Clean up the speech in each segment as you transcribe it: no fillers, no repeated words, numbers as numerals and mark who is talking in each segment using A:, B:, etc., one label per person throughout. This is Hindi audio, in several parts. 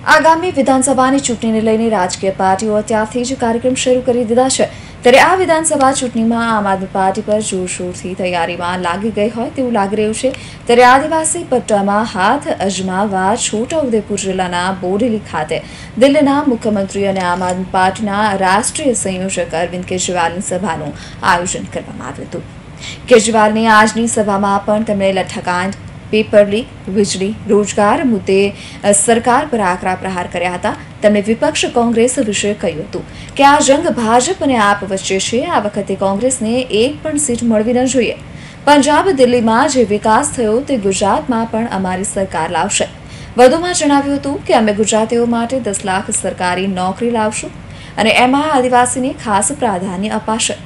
A: આગામી વિધાનસભાની ચૂંટણીને લઈને રાજકીય પાર્ટીઓ અત્યારથી જ કાર્યક્રમ શરૂ કરી દીધા છે। ત્યારે આ વિધાનસભા ચૂંટણીમાં આમ આદમી પાર્ટી પર જોરશોરથી તૈયારીમાં લાગી ગઈ હોય તેવું લાગી રહ્યું છે। ત્યારે આદિવાસી પટ્ટામાં હાથ અજમાવવા છોટાઉદેપુર જિલ્લાના બોડેલી ખાતે દિલ્હીના મુખ્યમંત્રી અને આમ આદમી પાર્ટીના રાષ્ટ્રીય સંયોજક અરવિંદ કેજરીવાલની સભાનું આયોજન કરવામાં આવ્યું હતું। કેજરીવાલની આજની સભામાં પણ તેમણે લઠ્ઠાકાંડ, पेपर लीक, वीजળી, रोजगार मुद्दे सरकार पर आकरा प्रहार कर्या हता। તેમણે વિપક્ષ કોંગ્રેસ વિશે કહ્યું હતું કે આ જંગ ભાજપ અને આપ વચ્ચે છે। આ વખતે કોંગ્રેસને એક પણ સીટ મળવી ન જોઈએ। પંજાબ, દિલ્હીમાં જે વિકાસ થયો તે ગુજરાતમાં પણ અમારી સરકાર લાવશે। વધુમાં જણાવ્યું હતું કે અમે ગુજરાતીઓ માટે 10 લાખ સરકારી નોકરી લાવશું અને એમાં આદિવાસીને ખાસ પ્રાધાન્ય અપાશે।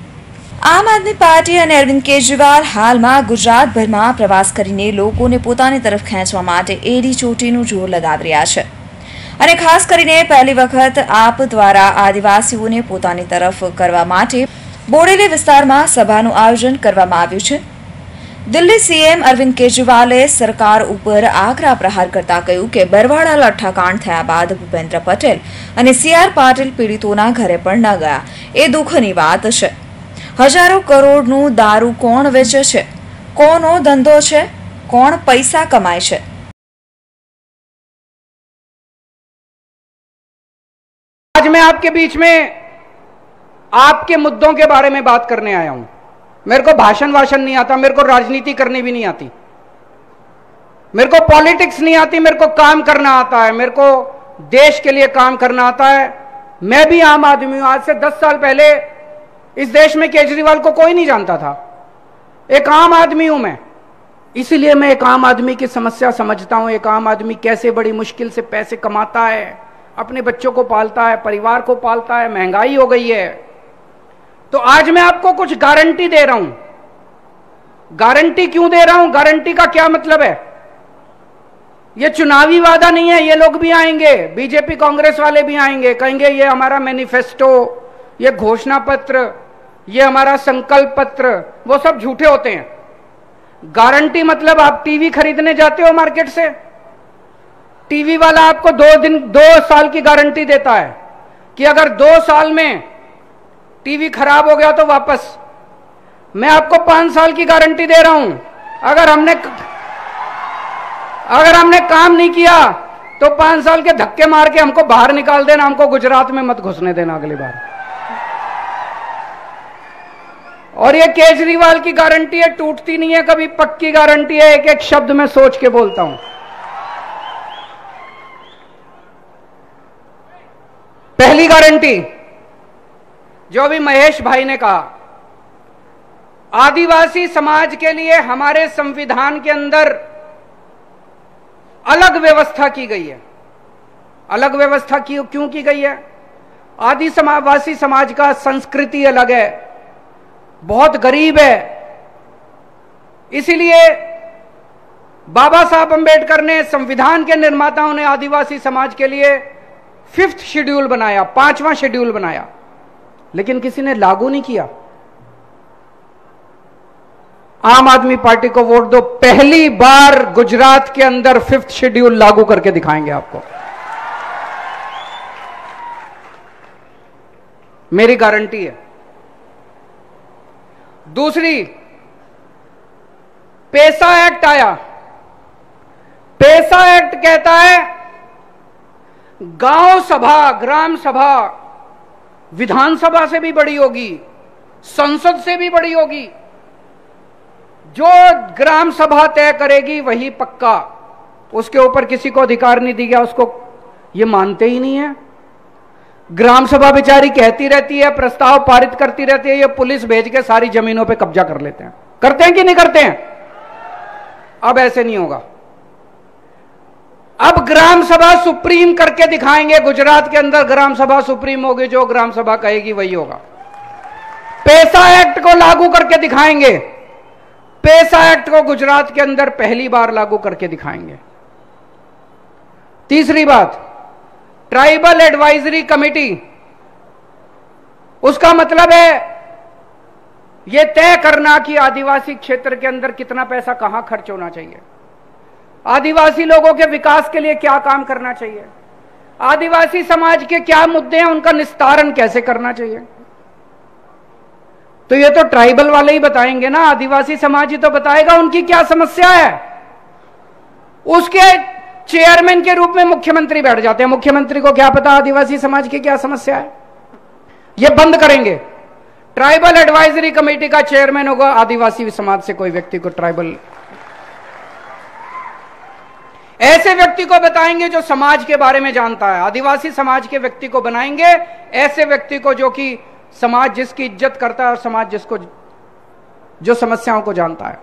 A: આમ આદમી પાર્ટી અને અરવિંદ કેજરીવાલ હાલમાં ગુજરાતભરમાં પ્રવાસ કરીને લોકોને પોતાની તરફ ખેંચવા માટે એડી ચોટીનું જોર લગાવી રહ્યા છે અને ખાસ કરીને પહેલી વખત આપ દ્વારા આદિવાસીઓને પોતાની તરફ કરવા માટે બોડેલી વિસ્તારમાં સભાનું આયોજન કરવામાં આવ્યું છે। દિલ્હી સીએમ અરવિંદ કેજરીવાલે સરકાર ઉપર આકરા પ્રહાર કરતા કહ્યું કે બરવાડા લઠ્ઠાકાંડ થયા બાદ ભૂપેન્દ્ર પટેલ અને સીઆર પાટીલ પીડિતોના ઘરે પણ ન ગયા। એ દુઃખની વાત છે। हजारों करोड़नु दारू कोण वेचे छे? कोनो धंधो छे? कोण पैसा कमाय छे?
B: आज मैं आपके बीच में आपके मुद्दों के बारे में बात करने आया हूं। मेरे को भाषण नहीं आता, मेरे को राजनीति करनी भी नहीं आती, मेरे को पॉलिटिक्स नहीं आती, मेरे को काम करना आता है, मेरे को देश के लिए काम करना आता है। मैं भी आम आदमी हूं। आज से 10 साल पहले इस देश में केजरीवाल को कोई नहीं जानता था। एक आम आदमी हूं मैं, इसीलिए मैं एक आम आदमी की समस्या समझता हूं। एक आम आदमी कैसे बड़ी मुश्किल से पैसे कमाता है, अपने बच्चों को पालता है, परिवार को पालता है। महंगाई हो गई है, तो आज मैं आपको कुछ गारंटी दे रहा हूं। गारंटी क्यों दे रहा हूं? गारंटी का क्या मतलब है? ये चुनावी वादा नहीं है। ये लोग भी आएंगे, बीजेपी कांग्रेस वाले भी आएंगे, कहेंगे ये हमारा मैनिफेस्टो, ये घोषणा पत्र, ये हमारा संकल्प पत्र, वो सब झूठे होते हैं। गारंटी मतलब आप टीवी खरीदने जाते हो मार्केट से, टीवी वाला आपको 2 साल की गारंटी देता है कि अगर 2 साल में टीवी खराब हो गया तो वापस। मैं आपको 5 साल की गारंटी दे रहा हूं। अगर हमने काम नहीं किया तो 5 साल के धक्के मार के हमको बाहर निकाल देना, हमको गुजरात में मत घुसने देना अगली बार। और ये केजरीवाल की गारंटी है, टूटती नहीं है कभी, पक्की गारंटी है। एक एक शब्द मैं सोच के बोलता हूं। पहली गारंटी जो अभी महेश भाई ने कहा, आदिवासी समाज के लिए हमारे संविधान के अंदर अलग व्यवस्था की गई है। अलग व्यवस्था क्यों की गई है? आदिवासी समाज का संस्कृति अलग है, बहुत गरीब है। इसीलिए बाबा साहब अंबेडकर ने, संविधान के निर्माताओं ने आदिवासी समाज के लिए 5th शेड्यूल बनाया, 5वां शेड्यूल बनाया, लेकिन किसी ने लागू नहीं किया। आम आदमी पार्टी को वोट दो, पहली बार गुजरात के अंदर 5th शेड्यूल लागू करके दिखाएंगे आपको। मेरी गारंटी है। दूसरी, पैसा एक्ट आया। पैसा एक्ट कहता है गांव सभा, ग्राम सभा विधानसभा से भी बड़ी होगी, संसद से भी बड़ी होगी। जो ग्राम सभा तय करेगी वही पक्का, उसके ऊपर किसी को अधिकार नहीं दिया। उसको ये मानते ही नहीं है। ग्राम सभा बेचारी कहती रहती है, प्रस्ताव पारित करती रहती है, ये पुलिस भेज के सारी जमीनों पे कब्जा कर लेते हैं। करते हैं कि नहीं करते हैं? अब ऐसे नहीं होगा। अब ग्राम सभा सुप्रीम करके दिखाएंगे। गुजरात के अंदर ग्राम सभा सुप्रीम होगी, जो ग्राम सभा कहेगी वही होगा। पैसा एक्ट को लागू करके दिखाएंगे। पैसा एक्ट को गुजरात के अंदर पहली बार लागू करके दिखाएंगे। तीसरी बात, ट्राइबल एडवाइजरी कमेटी, उसका मतलब है यह तय करना कि आदिवासी क्षेत्र के अंदर कितना पैसा कहां खर्च होना चाहिए, आदिवासी लोगों के विकास के लिए क्या काम करना चाहिए। आदिवासी समाज के क्या मुद्दे हैं, उनका निस्तारण कैसे करना चाहिए। तो ये तो ट्राइबल वाले ही बताएंगे ना, आदिवासी समाज ही तो बताएगा उनकी क्या समस्या है। उसके चेयरमैन के रूप में मुख्यमंत्री बैठ जाते हैं, मुख्यमंत्री को क्या पता आदिवासी समाज की क्या समस्या है। ये बंद करेंगे। ट्राइबल एडवाइजरी कमेटी का चेयरमैन होगा आदिवासी समाज से कोई व्यक्ति को, ट्राइबल ऐसे व्यक्ति को बताएंगे जो समाज के बारे में जानता है। आदिवासी समाज के व्यक्ति को बनाएंगे ऐसे व्यक्ति को जो कि समाज जिसकी इज्जत करता है और समाज जिसको जो समस्याओं को जानता है।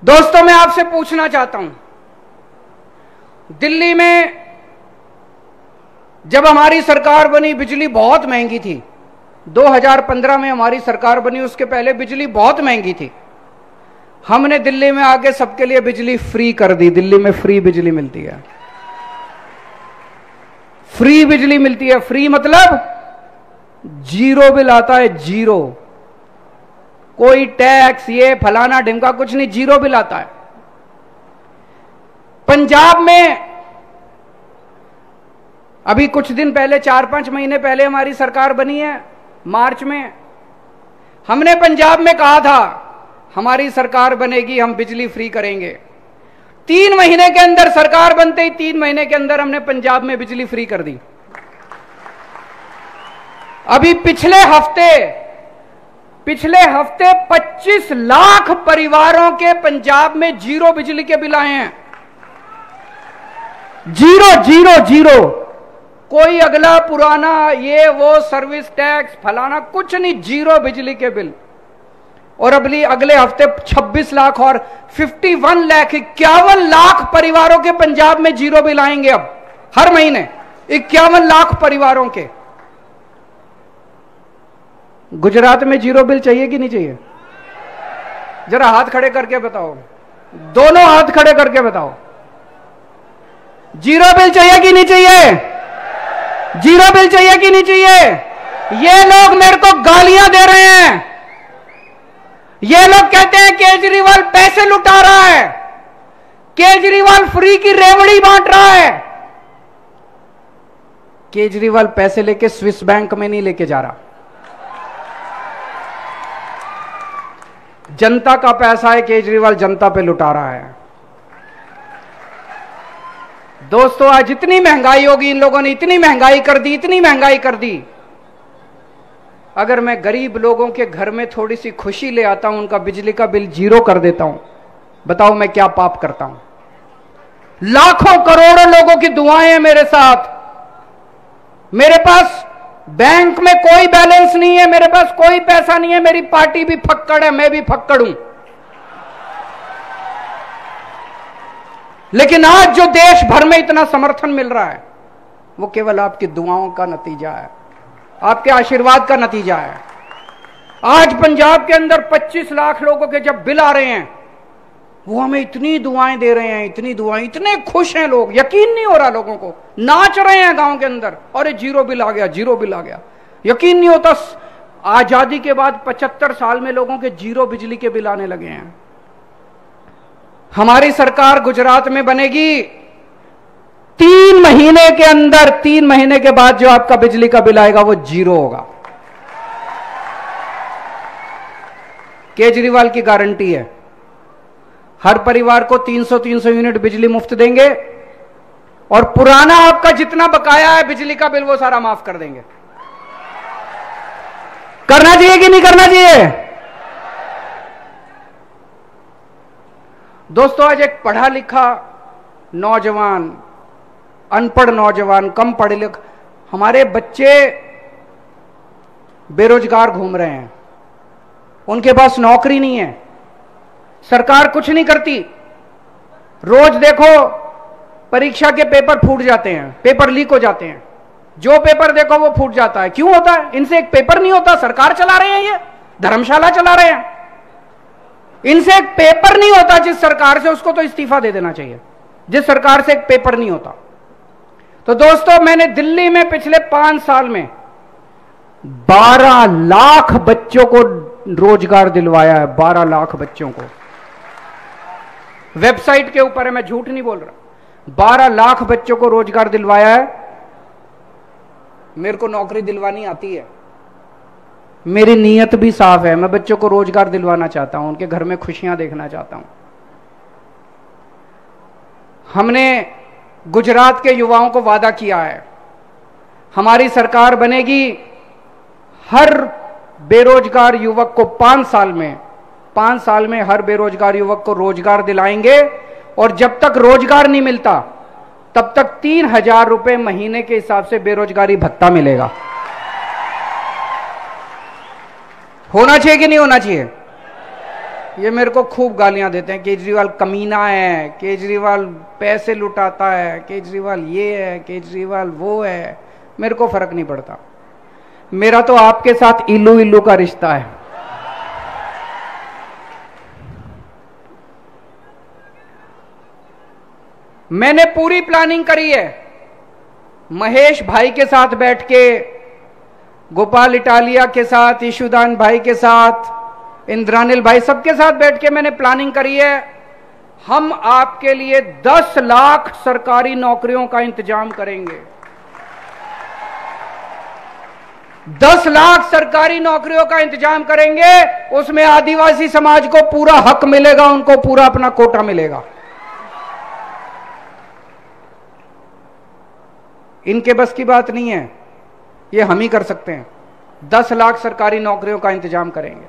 B: दोस्तों, मैं आपसे पूछना चाहता हूं, दिल्ली में जब हमारी सरकार बनी बिजली बहुत महंगी थी। 2015 में हमारी सरकार बनी, उसके पहले बिजली बहुत महंगी थी। हमने दिल्ली में आके सबके लिए बिजली फ्री कर दी। दिल्ली में फ्री बिजली मिलती है, फ्री बिजली मिलती है। फ्री मतलब जीरो बिल आता है, जीरो, कोई टैक्स ये फलाना ढिमका कुछ नहीं, जीरो बिल आता है। पंजाब में अभी कुछ दिन पहले, 4-5 महीने पहले हमारी सरकार बनी है, मार्च में। हमने पंजाब में कहा था हमारी सरकार बनेगी, हम बिजली फ्री करेंगे। 3 महीने के अंदर सरकार बनते ही 3 महीने के अंदर हमने पंजाब में बिजली फ्री कर दी। अभी पिछले हफ्ते 25 लाख परिवारों के पंजाब में जीरो बिजली के बिल आए हैं। जीरो जीरो जीरो, कोई अगला पुराना ये वो सर्विस टैक्स फलाना कुछ नहीं, जीरो बिजली के बिल। और अगले हफ्ते 26 लाख और 51 लाख 51 लाख परिवारों के पंजाब में जीरो बिल आएंगे। अब हर महीने 51 लाख परिवारों के। गुजरात में जीरो बिल चाहिए कि नहीं चाहिए? जरा हाथ खड़े करके बताओ, दोनों हाथ खड़े करके बताओ, जीरो बिल चाहिए कि नहीं चाहिए? जीरो बिल चाहिए कि नहीं चाहिए? ये लोग मेरे को गालियां दे रहे हैं। ये लोग कहते हैं केजरीवाल पैसे लुटा रहा है, केजरीवाल फ्री की रेवड़ी बांट रहा है। केजरीवाल पैसे लेके स्विस बैंक में नहीं लेके जा रहा, जनता का पैसा है, केजरीवाल जनता पे लुटा रहा है। दोस्तों, आज इतनी महंगाई होगी, इन लोगों ने इतनी महंगाई कर दी, इतनी महंगाई कर दी। अगर मैं गरीब लोगों के घर में थोड़ी सी खुशी ले आता हूं, उनका बिजली का बिल जीरो कर देता हूं, बताओ मैं क्या पाप करता हूं? लाखों करोड़ों लोगों की दुआएं हैं मेरे साथ। मेरे पास बैंक में कोई बैलेंस नहीं है, मेरे पास कोई पैसा नहीं है, मेरी पार्टी भी फक्कड़ है, मैं भी फक्कड़ हूं। लेकिन आज जो देश भर में इतना समर्थन मिल रहा है वो केवल आपकी दुआओं का नतीजा है, आपके आशीर्वाद का नतीजा है। आज पंजाब के अंदर 25 लाख लोगों के जब बिल आ रहे हैं, वो हमें इतनी दुआएं दे रहे हैं, इतनी दुआएं, इतने खुश हैं लोग, यकीन नहीं हो रहा लोगों को, नाच रहे हैं गांव के अंदर। अरे जीरो बिल आ गया, जीरो बिल आ गया, यकीन नहीं होता। आजादी के बाद 75 साल में लोगों के जीरो बिजली के बिल आने लगे हैं। हमारी सरकार गुजरात में बनेगी, 3 महीने के अंदर, 3 महीने के बाद जो आपका बिजली का बिल आएगा वो जीरो होगा। केजरीवाल की गारंटी है, हर परिवार को 300 यूनिट बिजली मुफ्त देंगे और पुराना आपका जितना बकाया है बिजली का बिल वो सारा माफ कर देंगे। करना चाहिए कि नहीं करना चाहिए? दोस्तों, आज एक पढ़ा लिखा नौजवान, अनपढ़ नौजवान, कम पढ़े लिखे, हमारे बच्चे बेरोजगार घूम रहे हैं, उनके पास नौकरी नहीं है, सरकार कुछ नहीं करती। रोज देखो परीक्षा के पेपर फूट जाते हैं, पेपर लीक हो जाते हैं, जो पेपर देखो वो फूट जाता है। क्यों होता है? इनसे एक पेपर नहीं होता, सरकार चला रहे हैं, ये धर्मशाला चला रहे हैं, इनसे एक पेपर नहीं होता। जिस सरकार से, उसको तो इस्तीफा दे देना चाहिए, जिस सरकार से एक पेपर नहीं होता। तो दोस्तों, मैंने दिल्ली में पिछले 5 साल में 12 लाख बच्चों को रोजगार दिलवाया है, 12 लाख बच्चों को। वेबसाइट के ऊपर है, मैं झूठ नहीं बोल रहा। 12 लाख बच्चों को रोजगार दिलवाया है। मेरे को नौकरी दिलवानी आती है, मेरी नीयत भी साफ है, मैं बच्चों को रोजगार दिलवाना चाहता हूं, उनके घर में खुशियां देखना चाहता हूं। हमने गुजरात के युवाओं को वादा किया है, हमारी सरकार बनेगी, हर बेरोजगार युवक को 5 साल में हर बेरोजगार युवक को रोजगार दिलाएंगे, और जब तक रोजगार नहीं मिलता तब तक 3,000 रुपए महीने के हिसाब से बेरोजगारी भत्ता मिलेगा। होना चाहिए कि नहीं होना चाहिए? ये मेरे को खूब गालियां देते हैं, केजरीवाल कमीना है, केजरीवाल पैसे लुटाता है, केजरीवाल ये है, केजरीवाल वो है। मेरे को फर्क नहीं पड़ता, मेरा तो आपके साथ इल्लू इल्लू का रिश्ता है। मैंने पूरी प्लानिंग करी है, महेश भाई के साथ बैठ के, गोपाल इटालिया के साथ, ईशुदान भाई के साथ, इंद्रानिल भाई, सबके साथ बैठ के मैंने प्लानिंग करी है। हम आपके लिए 10 लाख सरकारी नौकरियों का इंतजाम करेंगे। 10 लाख सरकारी नौकरियों का इंतजाम करेंगे, उसमें आदिवासी समाज को पूरा हक मिलेगा, उनको पूरा अपना कोटा मिलेगा। इनके बस की बात नहीं है, ये हम ही कर सकते हैं। 10 लाख सरकारी नौकरियों का इंतजाम करेंगे।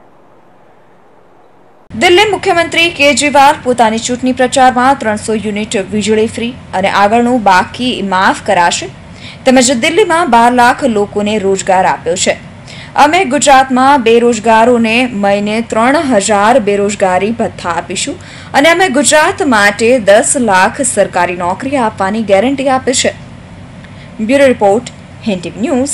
A: દિલ્હી મુખ્યમંત્રી કેજરીવાલ પોતાની ચૂંટણી પ્રચારમાં 300 યુનિટ વીજળી ફ્રી અને આગળનું બાકી માફ કરાશે તેમજ દિલ્હીમાં 12 લાખ લોકોને રોજગાર આપ્યો છે। અમે ગુજરાતમાં બેરોજગારોને મહિને 3,000 બેરોજગારી ભથ્થા આપીશું અને અમે ગુજરાત માટે 10 લાખ સરકારી નોકરી આપવાની ગેરંટી આપી છે। Bureau report, Hind TV news.